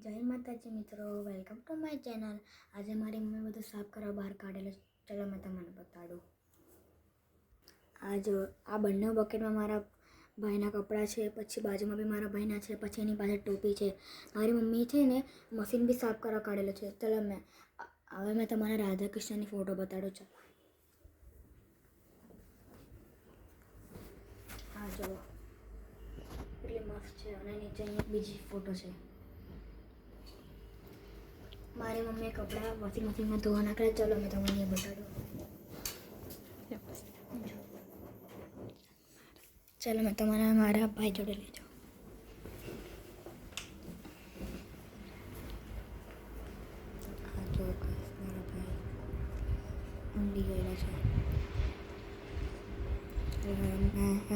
જય માતાજી મિત્રો, વેલકમ ટુ માય ચેનલ. આજે મારી મમ્મી બધું સાફ કરવા બહાર કાઢેલું. ચલો મેં તમને બતાડું. આ બંને બકેટમાં મારા ભાઈના કપડાં છે, પછી બાજુમાં બી મારા ભાઈના છે, પછી એની પાસે ટોપી છે. મારી મમ્મી છે ને મશીન બી સાફ કરવા કાઢેલું છે. ચલો હવે મેં તમારા રાધા કૃષ્ણની ફોટો બતાડું છું. હા જુઓ, એટલી મસ્ત છે. અને નીચે અહીંયા બીજી ફોટો છે. મારી મમ્મીએ કપડાં વોશિંગ મશીનમાં ધોવા નાખ્યા. ચલો મેં તમને એ બતાડું. ચલો મેં તમારા મારા ભાઈ જોડે લઈ જાઉં. હા જો મારા ભાઈ ઊંડી ગયેલા છે.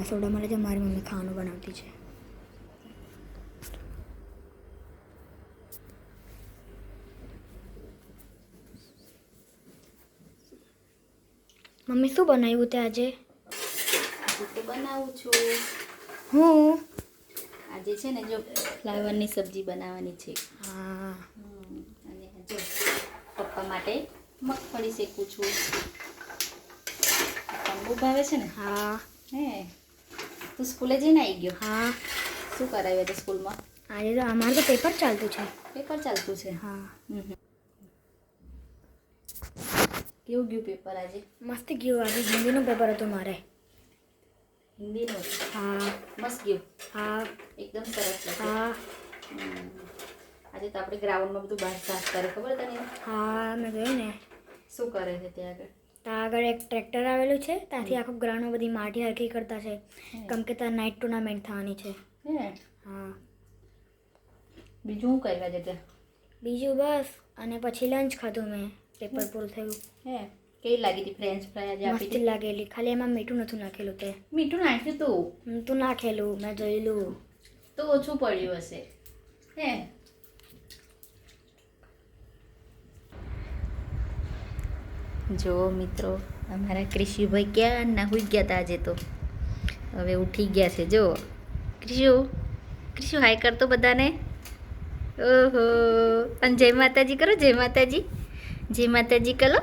રસોડા મળે છે. મારી મમ્મી ખાવાનું બનાવતી છે. મમ્મી શું બનાવ્યું તે આજે? આજે તો બનાવું છું. હું આજે છે ને જો ફ્લાવરની સબ્જી બનાવવાની છે. હા અને જો પપ્પા માટે મગફળી શેકું છું. પપ્પાને બહુ ભાવે છે ને. હા હે તું સ્કૂલે જઈને આવી ગયો? હા. શું કરાવ્યું હતું સ્કૂલમાં? આજે તો અમારું તો પેપર ચાલતું છે. પેપર ચાલતું છે. હા. કેવું ગયું પેપર આજે? મસ્ત ગયું. આજે હિન્દીનું પેપર હતું મારે. હિન્દીનું? હા. મસ્ત ગયું? હા. એકદમ સરસ લખ્યું. હા. આજે તો આપણે ગ્રાઉન્ડમાં બધું બહાર સાફ કરે, ખબર તને? હા મેં જોયું ને. શું કરે છે ત્યાં આગળ? ત્યાં આગળ એક ટ્રેક્ટર આવેલું છે. ત્યાંથી આખું ગ્રાઉન્ડમાં બધી માટી હરખી કરતા છે. કેમ કે ત્યાં નાઇટ ટુર્નામેન્ટ થવાની છે. હે હા. બીજું શું કરવા છે ત્યાં? બીજું બસ. અને પછી લંચ ખાધું મેં. પેપર પૂરું થયું. હે કેવી લાગી હતી ફ્રેન્ચ ફ્રાય આજે આપી મસ્ત હતી? લાગેલી. ખાલી એમાં મીઠું નહોતું નાખેલું તે. મીઠું નાખ્યું તું? તું નાખેલું મેં જોયેલું. તો ઓછું પડ્યું હશે. હે જો મિત્રો, અમારા ક્રિશુભાઈ ક્યારના હુઈ ગયા હતા આજે તો. હવે ઉઠી ગયા છે. જો ક્રિશુ હાય કરતો બધાને. ઓહો, અને જય માતાજી કરો. જય માતાજી. જય માતાજી કરો.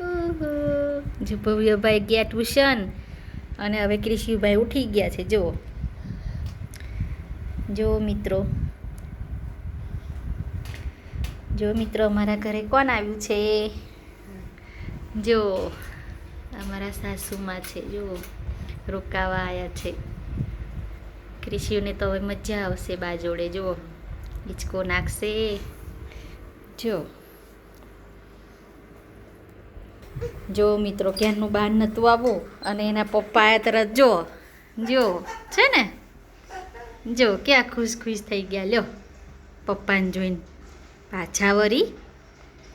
ઓહો, જો ભવ્યભાઈ ગયા ટ્યુશન અને હવે ક્રિશુભાઈ ઉઠી ગયા છે. જો મિત્રો અમારા ઘરે કોણ આવ્યું છે? જો અમારા સાસુમાં છે. જો રોકાવા આવ્યા છે. ક્રિશુને તો હવે મજા આવશે બા જોડે. જુઓ હિંચકો નાખશે. જો મિત્રો, ક્યારનું બહાર નહોતું આવવું અને એના પપ્પા આયા તરત જો છે ને. જો ક્યાં ખુશ ખુશ થઈ ગયા. લ્યો પપ્પાને જોઈને પાછા વળી